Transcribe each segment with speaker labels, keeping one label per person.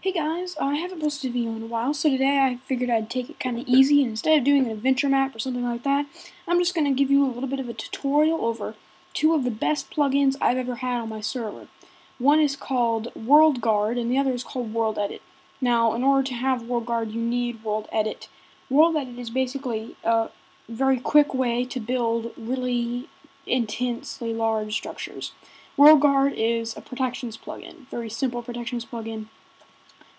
Speaker 1: Hey guys, I haven't posted a video in a while, so today I figured I'd take it kind of easy, and instead of doing an adventure map or something like that, I'm just going to give you a little bit of a tutorial over two of the best plugins I've ever had on my server. One is called WorldGuard, and the other is called WorldEdit. Now, in order to have WorldGuard, you need WorldEdit. WorldEdit is basically a very quick way to build really intensely large structures. WorldGuard is a protections plugin, very simple protections plugin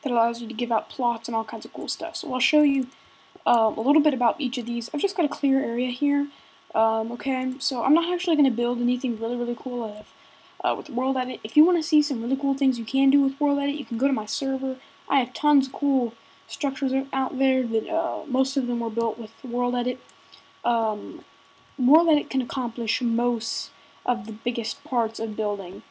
Speaker 1: that allows you to give out plots and all kinds of cool stuff. So I'll show you a little bit about each of these. I've just got a clear area here. Okay, so I'm not actually going to build anything really cool with WorldEdit. If you want to see some really cool things you can do with WorldEdit, you can go to my server. I have tons of cool structures out there that most of them were built with WorldEdit. WorldEdit can accomplish most of the biggest parts of building.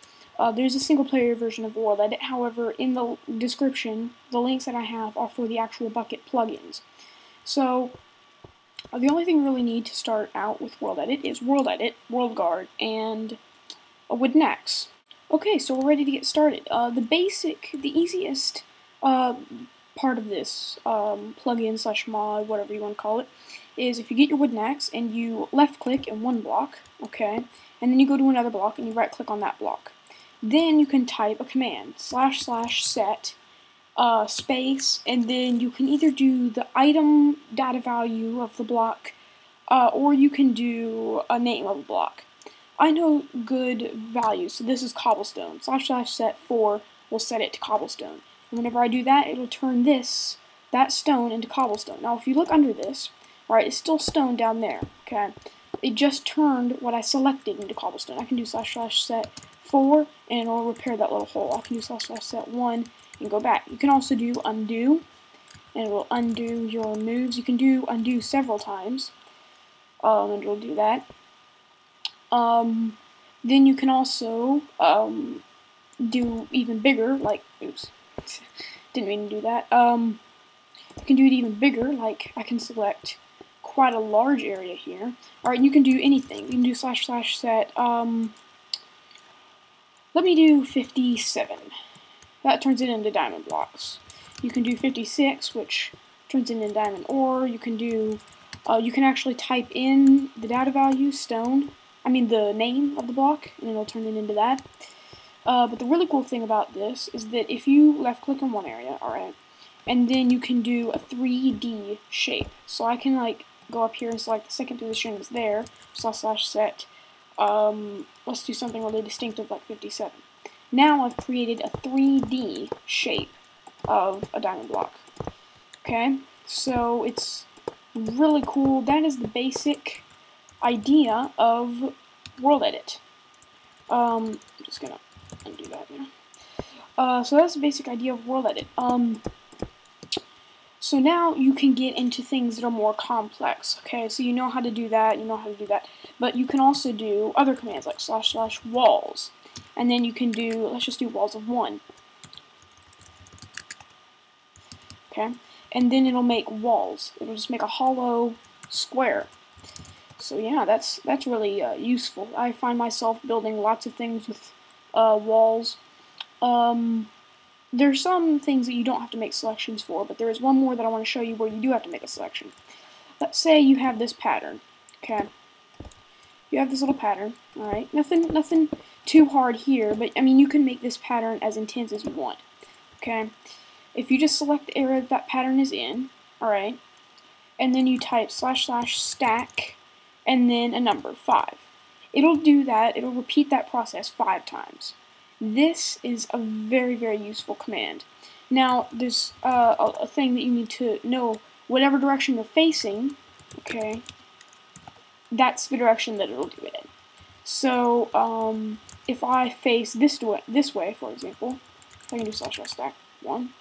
Speaker 1: There's a single-player version of WorldEdit. However, in the description, the links that I have are for the actual bucket plugins. So, the only thing you really need to start out with WorldEdit is WorldEdit, WorldGuard, and a wooden axe. Okay, so we're ready to get started. The easiest part of this plugin / mod, whatever you want to call it, is if you get your wooden axe and you left-click in one block, okay, and then you go to another block and you right-click on that block. Then you can type a command, //set, space, and then you can either do the item data value of the block, or you can do a name of a block. I know good values, so this is cobblestone. //set 4 will set it to cobblestone. And whenever I do that, it'll turn that stone into cobblestone. Now if you look under this, alright, it's still stone down there, okay? It just turned what I selected into cobblestone. I can do //set 4 and it'll repair that little hole. I can do //set 1 and go back. You can also do undo and it will undo your moves. You can do undo several times and it'll do that. Then you can also do even bigger, like, oops, didn't mean to do that. You can do it even bigger, like I can select quite a large area here. Alright, you can do anything. You can do //set, let me do 57. That turns it into diamond blocks. You can do 56, which turns it into diamond ore. You can do, you can actually type in the data value, the name of the block, and it'll turn it into that. But the really cool thing about this is that if you left-click in one area, alright, and then you can do a 3D shape. So I can, like, go up here and select the second position is there, //set. Let's do something really distinctive like 57. Now I've created a 3D shape of a diamond block. Okay, so it's really cool. That is the basic idea of WorldEdit. I'm just gonna undo that now. So that's the basic idea of WorldEdit. So now you can get into things that are more complex, okay? So you know how to do that, but you can also do other commands like //walls, and then you can do, let's just do walls of 1, okay? And then it'll make walls. It'll just make a hollow square. So yeah, that's really useful. I find myself building lots of things with walls. There's some things that you don't have to make selections for, but there is one more that I want to show you where you do have to make a selection. Let's say you have this pattern, okay? You have this little pattern, alright? Nothing too hard here, but I mean you can make this pattern as intense as you want, okay? If you just select the area that pattern is in, alright, and then you type //stack and then a number, 5. It'll do that, it'll repeat that process 5 times. This is a very useful command. Now, there's a thing that you need to know. Whatever direction you're facing, okay, that's the direction that it'll do it in. So, if I face this way, for example, I can do /stack 1,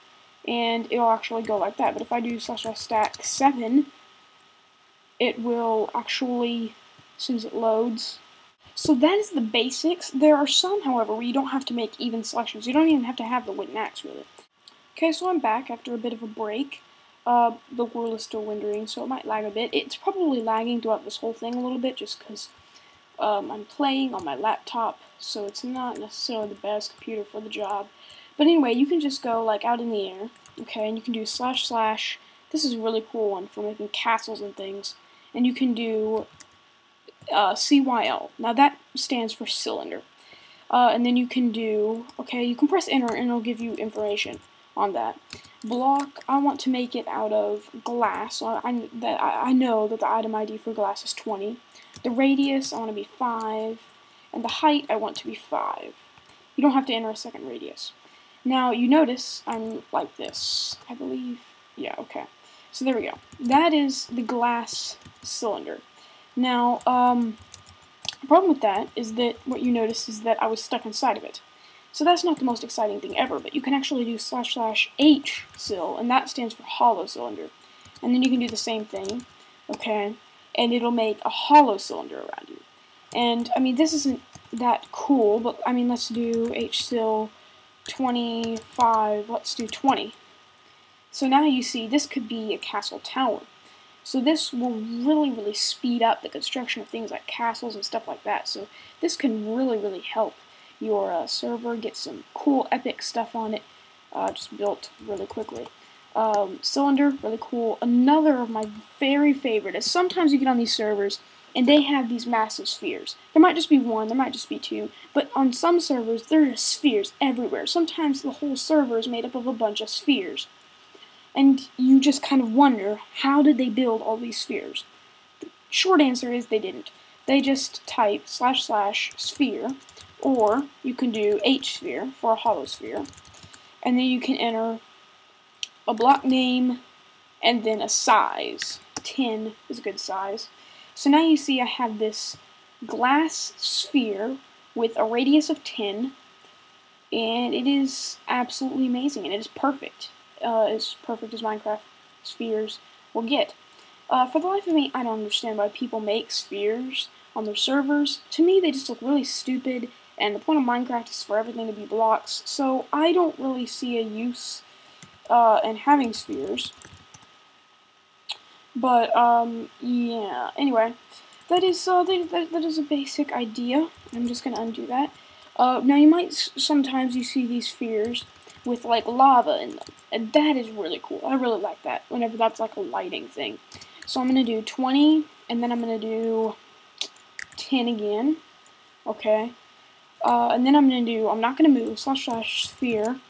Speaker 1: and it'll actually go like that. But if I do /stack 7, it will actually, as soon as it loads. So that is the basics. There are some, however, where you don't have to make even selections. You don't even have to have the wooden axe, really. Okay, so I'm back after a bit of a break. The world is still wintering, so it might lag a bit. It's probably lagging throughout this whole thing a little bit, just because I'm playing on my laptop, so it's not necessarily the best computer for the job. But anyway, you can just go like out in the air, okay, and you can do // this is a really cool one for making castles and things, and you can do CYL. Now that stands for cylinder. And then you can do, okay, you can press enter and it'll give you information on that. Block, I want to make it out of glass. So I know that the item ID for glass is 20. The radius, I want to be 5. And the height, I want to be 5. You don't have to enter a second radius. Now, you notice I'm like this, I believe. Yeah, okay. So there we go. That is the glass cylinder. Now, the problem with that is that what you notice is that I was stuck inside of it. So that's not the most exciting thing ever, but you can actually do // Sil, and that stands for hollow cylinder. And then you can do the same thing, okay, and it'll make a hollow cylinder around you. And, I mean, this isn't that cool, but, I mean, let's do HSil 25, let's do 20. So now you see, this could be a castle tower. So this will really, really speed up the construction of things like castles and stuff like that. So this can really, really help your server get some cool, epic stuff on it, just built really quickly. Cylinder, really cool. Another of my very favorite is sometimes you get on these servers and they have these massive spheres. There might just be one, there might just be two, but on some servers there are spheres everywhere. Sometimes the whole server is made up of a bunch of spheres. And you just kind of wonder, how did they build all these spheres? The short answer is they didn't. They just typed // sphere, or you can do HSphere for a hollow sphere, and then you can enter a block name and then a size. 10 is a good size. So now you see I have this glass sphere with a radius of 10, and it is absolutely amazing, and it is perfect. As perfect as Minecraft spheres will get. For the life of me, I don't understand why people make spheres on their servers. To me, they just look really stupid, and the point of Minecraft is for everything to be blocks, so I don't really see a use in having spheres. But, yeah, anyway, that is a basic idea. I'm just going to undo that. Now, you might, sometimes you see these spheres with like lava in them, and that is really cool. I really like that whenever that's like a lighting thing. So I'm gonna do 20, and then I'm gonna do 10 again, okay, and then I'm not gonna move // sphere,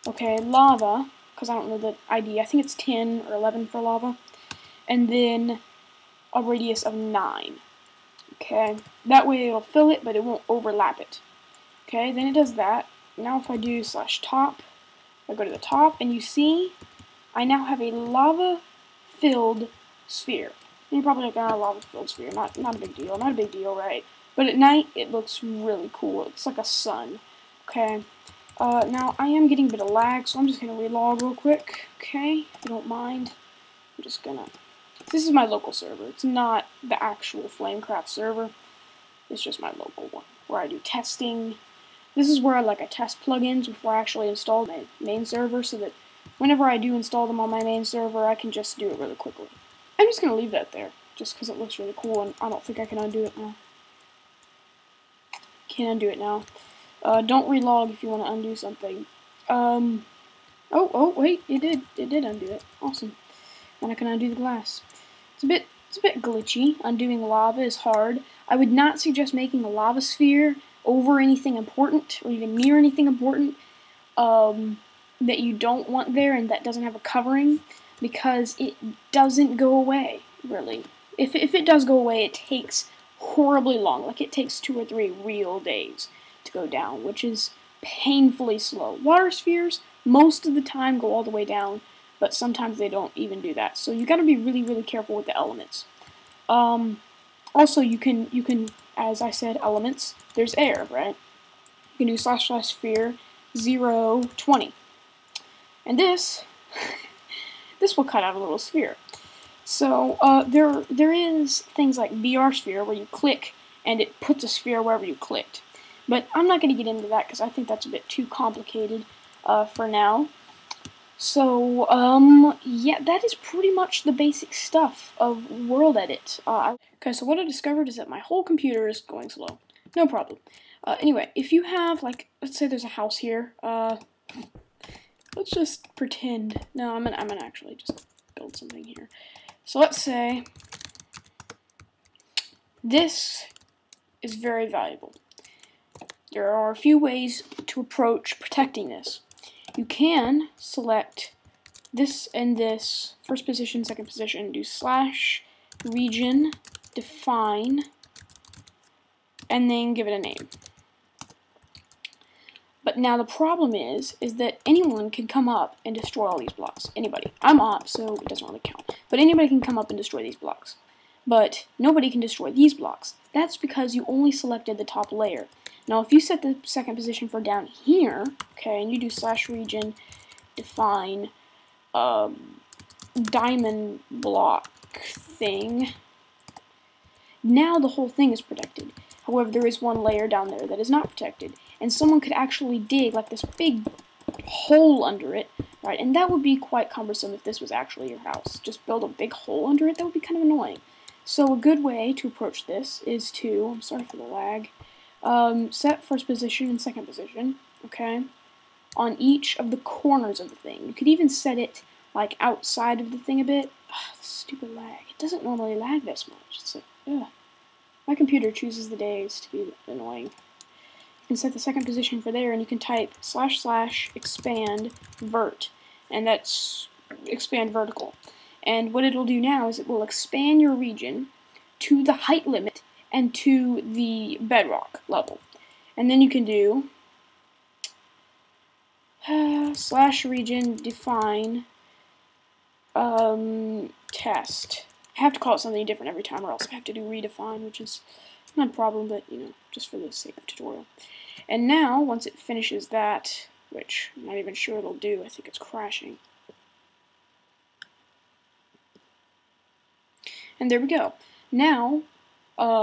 Speaker 1: okay, lava, because I don't know the ID, I think it's 10 or 11 for lava, and then a radius of 9, okay, that way it'll fill it, but it won't overlap it, okay, then it does that. Now if I do /top, I go to the top, and you see, I now have a lava-filled sphere. And you're probably like, a lava-filled sphere, not a big deal, right? But at night, it looks really cool. It's like a sun, okay? Now, I am getting a bit of lag, so I'm just going to relog real quick, okay? If you don't mind. I'm just going to... This is my local server. It's not the actual Flamecraft server. It's just my local one, where I do testing. This is where I test plugins before I actually install my main server, so that whenever I do install them on my main server, I can just do it really quickly. I'm just going to leave that there, just because it looks really cool, and I don't think I can undo it now. Can't undo it now. Don't relog if you want to undo something. Oh, wait, it did undo it. Awesome. And I can undo the glass. It's a bit glitchy. Undoing lava is hard. I would not suggest making a lava sphere over anything important, or even near anything important, that you don't want there and that doesn't have a covering, because it doesn't go away, really. If it does go away, it takes horribly long. Like, it takes 2 or 3 real days to go down, which is painfully slow. Water spheres, most of the time, go all the way down, but sometimes they don't even do that. So you gotta be really, really careful with the elements. Also, you can, as I said, elements, there's air, right? You can do // sphere 0, 20. And this will cut out a little sphere. So, there is things like BR sphere, where you click and it puts a sphere wherever you clicked. But I'm not going to get into that because I think that's a bit too complicated for now. So, yeah, that is pretty much the basic stuff of WorldEdit. Okay, so what I discovered is that my whole computer is going slow. No problem. Anyway, if you have, like, let's say there's a house here. let's just pretend. No, I'm gonna actually just build something here. So let's say this is very valuable. There are a few ways to approach protecting this. You can select this and this, first position, second position, do /region, define, and then give it a name. But now the problem is that anyone can come up and destroy all these blocks. Anybody. I'm op, so it doesn't really count. But anybody can come up and destroy these blocks. But nobody can destroy these blocks. That's because you only selected the top layer. Now if you set the second position for down here, okay, and you do /region, define, diamond block thing, now the whole thing is protected. However, there is one layer down there that is not protected, and someone could actually dig like this big hole under it, right? And that would be quite cumbersome if this was actually your house. Just build a big hole under it, that would be kind of annoying. So a good way to approach this is to, I'm sorry for the lag, set first position and second position, okay, on each of the corners of the thing. You could even set it like outside of the thing a bit. Ugh, stupid lag. It doesn't normally lag this much. It's like, ugh. My computer chooses the days to be annoying. You can set the second position for there, and you can type / expand vert, and that's expand vertical. And what it'll do now is it will expand your region to the height limit and to the bedrock level. And then you can do /region define test. I have to call it something different every time, or else I have to do redefine, which is not a problem, but, you know, just for the sake of tutorial. And now, once it finishes that, which I'm not even sure it'll do, I think it's crashing. And there we go. Now,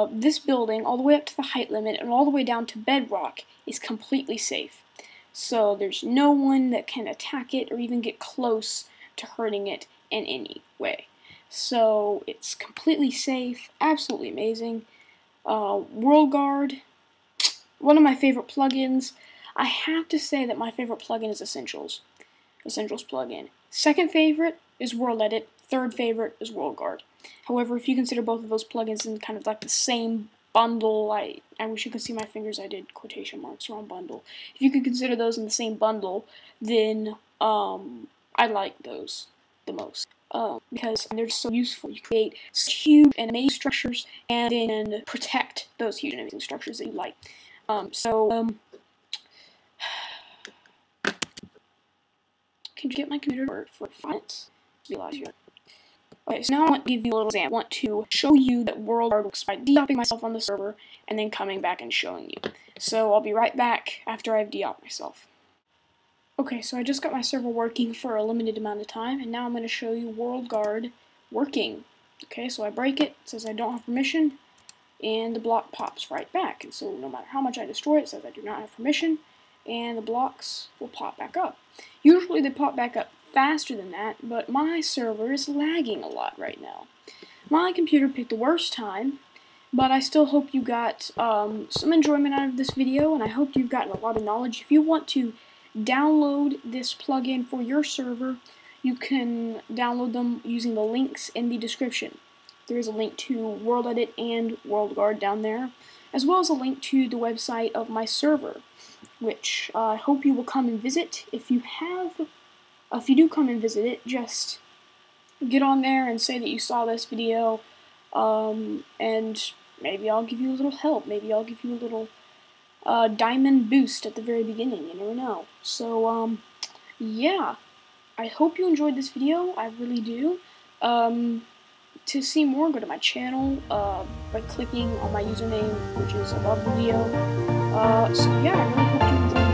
Speaker 1: this building, all the way up to the height limit and all the way down to bedrock, is completely safe. So there's no one that can attack it or even get close to hurting it in any way. So it's completely safe, absolutely amazing. WorldGuard, one of my favorite plugins. I have to say that my favorite plugin is Essentials plugin. Second favorite is WorldEdit. Third favorite is WorldGuard. However, if you consider both of those plugins in kind of like the same bundle, I wish you could see my fingers, I did quotation marks around bundle. If you could consider those in the same bundle, then I like those the most. Because they're just so useful. You create huge and amazing structures and then protect those huge and amazing structures that you like. Can you get my computer to work for 5 minutes? Be a lot easier. Okay, so now I want to give you a little example. I want to show you that WorldGuard works by de-opping myself on the server and then coming back and showing you. So I'll be right back after I've de-opped myself. Okay, so I just got my server working for a limited amount of time, and now I'm going to show you WorldGuard working. Okay, so I break it, it says I don't have permission, and the block pops right back. And so no matter how much I destroy it, it says I do not have permission, and the blocks will pop back up. Usually they pop back up faster than that, but my server is lagging a lot right now. My computer picked the worst time, but I still hope you got some enjoyment out of this video, and I hope you've gotten a lot of knowledge. If you want to download this plugin for your server, you can download them using the links in the description. There is a link to WorldEdit and WorldGuard down there, as well as a link to the website of my server, which I hope you will come and visit. If you do come and visit it, just get on there and say that you saw this video, and maybe I'll give you a little help. Maybe I'll give you a little diamond boost at the very beginning, you never know. So, yeah, I hope you enjoyed this video, I really do. To see more, go to my channel, by clicking on my username, which is above the video. So yeah, I really hope you enjoyed